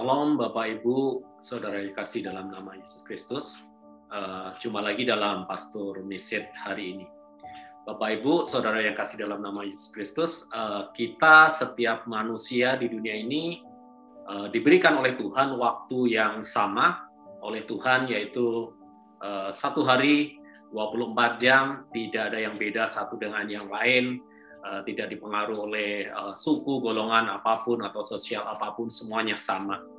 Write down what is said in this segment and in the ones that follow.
Salam Bapak Ibu, Saudara yang kasih dalam nama Yesus Kristus. Jumpa lagi dalam Pastor Message hari ini. Bapak Ibu, Saudara yang kasih dalam nama Yesus Kristus, kita setiap manusia di dunia ini diberikan oleh Tuhan waktu yang sama oleh Tuhan, yaitu satu hari 24 jam, tidak ada yang beda satu dengan yang lain, tidak dipengaruhi oleh suku, golongan apapun atau sosial apapun, semuanya sama.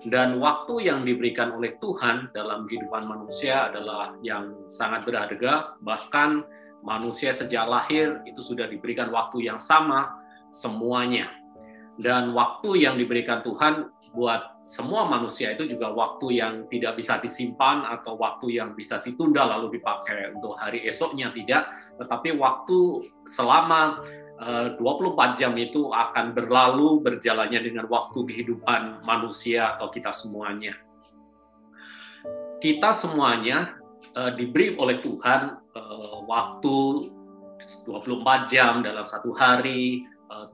Dan waktu yang diberikan oleh Tuhan dalam kehidupan manusia adalah yang sangat berharga. Bahkan manusia sejak lahir itu sudah diberikan waktu yang sama semuanya. Dan waktu yang diberikan Tuhan buat semua manusia itu juga waktu yang tidak bisa disimpan atau waktu yang bisa ditunda lalu dipakai untuk hari esoknya, tidak. Tetapi waktu selama 24 jam itu akan berlalu berjalannya dengan waktu kehidupan manusia atau kita semuanya. Kita semuanya diberi oleh Tuhan waktu 24 jam dalam satu hari, 7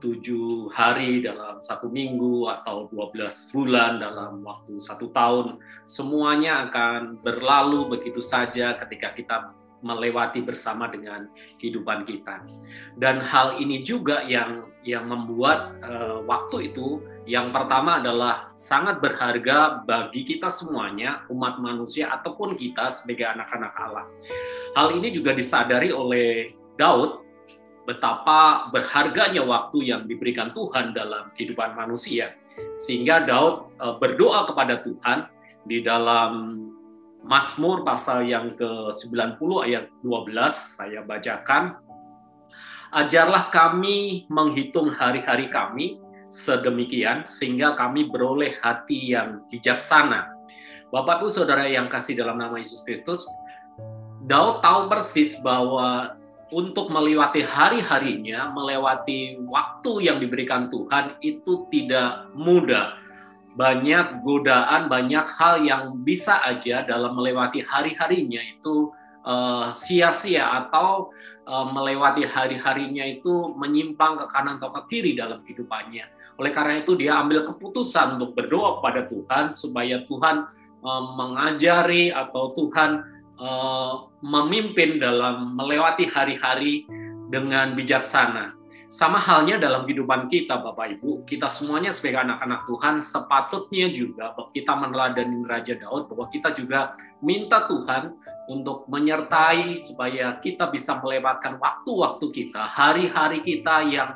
hari dalam satu minggu, atau 12 bulan dalam waktu 1 tahun. Semuanya akan berlalu begitu saja ketika kita melewati bersama dengan kehidupan kita. Dan hal ini juga yang membuat waktu itu, yang pertama adalah sangat berharga bagi kita semuanya, umat manusia ataupun kita sebagai anak-anak Allah. Hal ini juga disadari oleh Daud, betapa berharganya waktu yang diberikan Tuhan dalam kehidupan manusia. Sehingga Daud berdoa kepada Tuhan di dalam Mazmur pasal yang ke-90 ayat 12, saya bacakan. Ajarlah kami menghitung hari-hari kami sedemikian, sehingga kami beroleh hati yang bijaksana. Bapak Ibu Saudara yang kasih dalam nama Yesus Kristus, Daud tahu persis bahwa untuk melewati hari-harinya, melewati waktu yang diberikan Tuhan itu tidak mudah. Banyak godaan, banyak hal yang bisa aja dalam melewati hari-harinya itu sia-sia, atau melewati hari-harinya itu menyimpang ke kanan atau ke kiri dalam kehidupannya. Oleh karena itu dia ambil keputusan untuk berdoa kepada Tuhan supaya Tuhan mengajari atau Tuhan memimpin dalam melewati hari-hari dengan bijaksana. Sama halnya dalam kehidupan kita, Bapak Ibu, kita semuanya sebagai anak-anak Tuhan sepatutnya juga kita meneladani Raja Daud, bahwa kita juga minta Tuhan untuk menyertai supaya kita bisa melewatkan waktu-waktu kita, hari-hari kita yang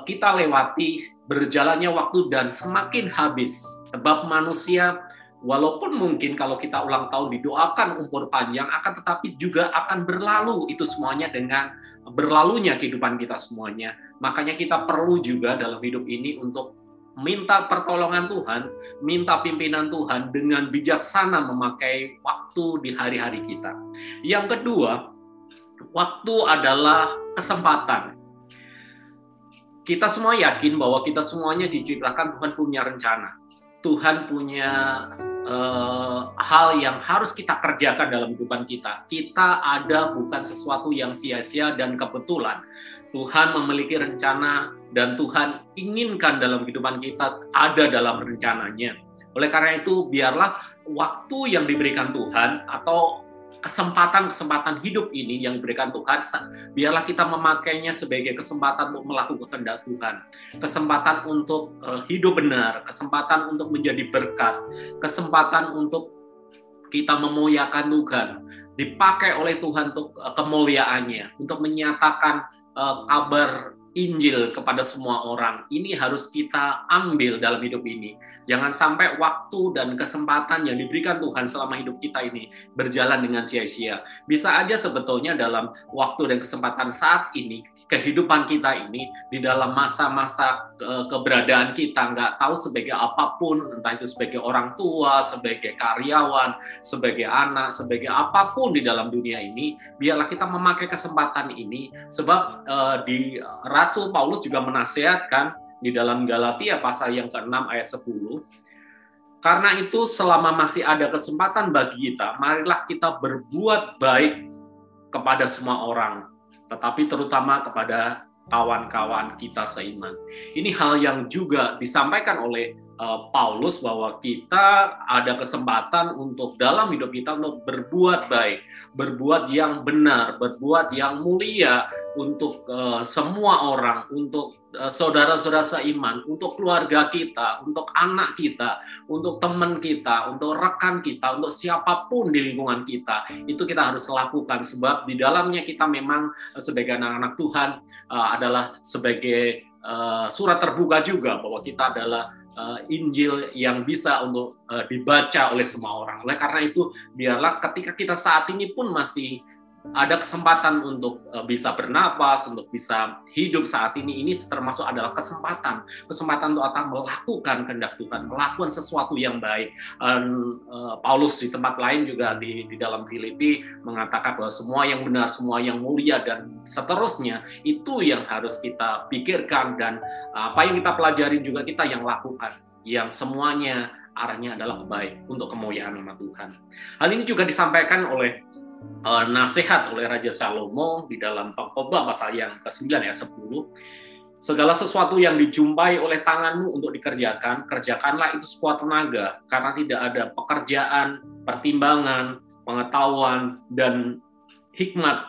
kita lewati, berjalannya waktu dan semakin habis. Sebab manusia, walaupun mungkin kalau kita ulang tahun didoakan umur panjang, akan tetapi juga akan berlalu itu semuanya dengan berlalunya kehidupan kita semuanya. Makanya kita perlu juga dalam hidup ini untuk minta pertolongan Tuhan, minta pimpinan Tuhan dengan bijaksana memakai waktu di hari-hari kita. Yang kedua, waktu adalah kesempatan. Kita semua yakin bahwa kita semuanya diciptakan Tuhan punya rencana. Tuhan punya hal yang harus kita kerjakan dalam kehidupan kita. Kita ada bukan sesuatu yang sia-sia dan kebetulan. Tuhan memiliki rencana dan Tuhan inginkan dalam kehidupan kita ada dalam rencananya. Oleh karena itu, biarlah waktu yang diberikan Tuhan atau kesempatan-kesempatan hidup ini yang diberikan Tuhan, biarlah kita memakainya sebagai kesempatan untuk melakukan kehendak Tuhan, kesempatan untuk hidup benar, kesempatan untuk menjadi berkat, kesempatan untuk kita memuliakan Tuhan, dipakai oleh Tuhan untuk kemuliaannya, untuk menyatakan kabar Injil kepada semua orang. Ini harus kita ambil dalam hidup ini. Jangan sampai waktu dan kesempatan yang diberikan Tuhan selama hidup kita ini berjalan dengan sia-sia. Bisa aja sebetulnya dalam waktu dan kesempatan saat ini, kehidupan kita ini, di dalam masa-masa keberadaan kita, nggak tahu sebagai apapun, entah itu sebagai orang tua, sebagai karyawan, sebagai anak, sebagai apapun di dalam dunia ini, biarlah kita memakai kesempatan ini, sebab di Rasul Paulus juga menasihatkan di dalam Galatia pasal yang ke-6 ayat 10. Karena itu selama masih ada kesempatan bagi kita, marilah kita berbuat baik kepada semua orang, tetapi terutama kepada kawan-kawan kita seiman. Ini hal yang juga disampaikan oleh Paulus bahwa kita ada kesempatan untuk dalam hidup kita untuk berbuat baik, berbuat yang benar, berbuat yang mulia untuk semua orang, untuk saudara-saudara seiman, untuk keluarga kita, untuk anak kita, untuk teman kita, untuk rekan kita, untuk siapapun di lingkungan kita. Itu kita harus lakukan sebab di dalamnya kita memang sebagai anak-anak Tuhan adalah sebagai surat terbuka juga bahwa kita adalah Injil yang bisa untuk dibaca oleh semua orang. Oleh karena itu, biarlah ketika kita saat ini pun masih ada kesempatan untuk bisa bernapas, untuk bisa hidup saat ini termasuk adalah kesempatan untuk akan melakukan kehendak Tuhan, melakukan sesuatu yang baik. Paulus di tempat lain juga di dalam Filipi mengatakan bahwa semua yang benar, semua yang mulia dan seterusnya itu yang harus kita pikirkan, dan apa yang kita pelajari juga kita yang lakukan, yang semuanya arahnya adalah baik untuk kemuliaan nama Tuhan. Hal ini juga disampaikan oleh nasihat oleh Raja Salomo di dalam Pengkhotbah pasal yang ke-9 ayat 10. Segala sesuatu yang dijumpai oleh tanganmu untuk dikerjakan, kerjakanlah itu sekuat tenaga, karena tidak ada pekerjaan, pertimbangan, pengetahuan, dan hikmat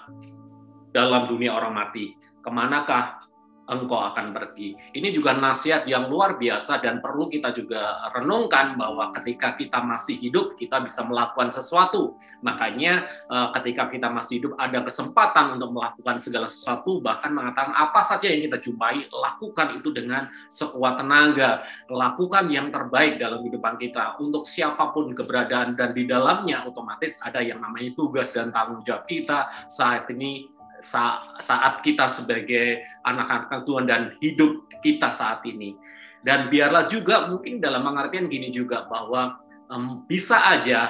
dalam dunia orang mati. Kemanakah engkau akan pergi? Ini juga nasihat yang luar biasa dan perlu kita juga renungkan bahwa ketika kita masih hidup, kita bisa melakukan sesuatu. Makanya ketika kita masih hidup ada kesempatan untuk melakukan segala sesuatu, bahkan mengatakan apa saja yang kita jumpai, lakukan itu dengan sekuat tenaga, lakukan yang terbaik dalam kehidupan kita untuk siapapun keberadaan, dan di dalamnya otomatis ada yang namanya tugas dan tanggung jawab kita saat ini, saat kita sebagai anak-anak Tuhan dan hidup kita saat ini. Dan biarlah juga mungkin dalam pengertian gini juga bahwa bisa aja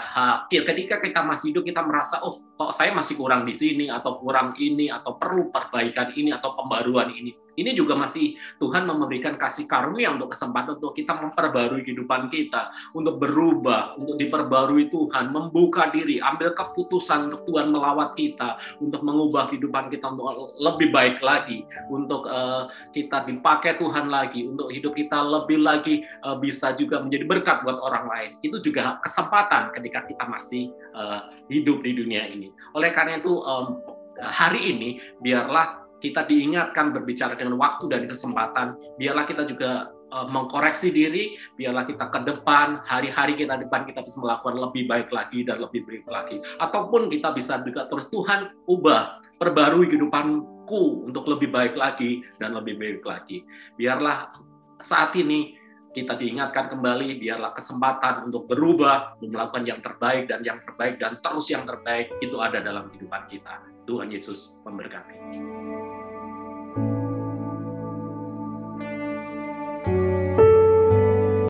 ketika kita masih hidup kita merasa kok saya masih kurang di sini atau kurang ini atau perlu perbaikan ini atau pembaruan ini. Ini juga masih Tuhan memberikan kasih karunia untuk kesempatan untuk kita memperbarui kehidupan kita, untuk berubah, untuk diperbarui Tuhan, membuka diri, ambil keputusan untuk Tuhan melawat kita, untuk mengubah kehidupan kita untuk lebih baik lagi, untuk kita dipakai Tuhan lagi, untuk hidup kita lebih lagi bisa juga menjadi berkat buat orang lain. Itu juga kesempatan ketika kita masih hidup di dunia ini. Oleh karena itu hari ini biarlah kita diingatkan berbicara dengan waktu dan kesempatan, biarlah kita juga mengkoreksi diri, biarlah kita ke depan, hari-hari kita depan kita bisa melakukan lebih baik lagi dan lebih baik lagi. Ataupun kita bisa juga terus, Tuhan ubah, perbarui kehidupanku untuk lebih baik lagi dan lebih baik lagi. Biarlah saat ini kita diingatkan kembali, biarlah kesempatan untuk berubah, melakukan yang terbaik dan terus yang terbaik itu ada dalam kehidupan kita. Tuhan Yesus memberkati.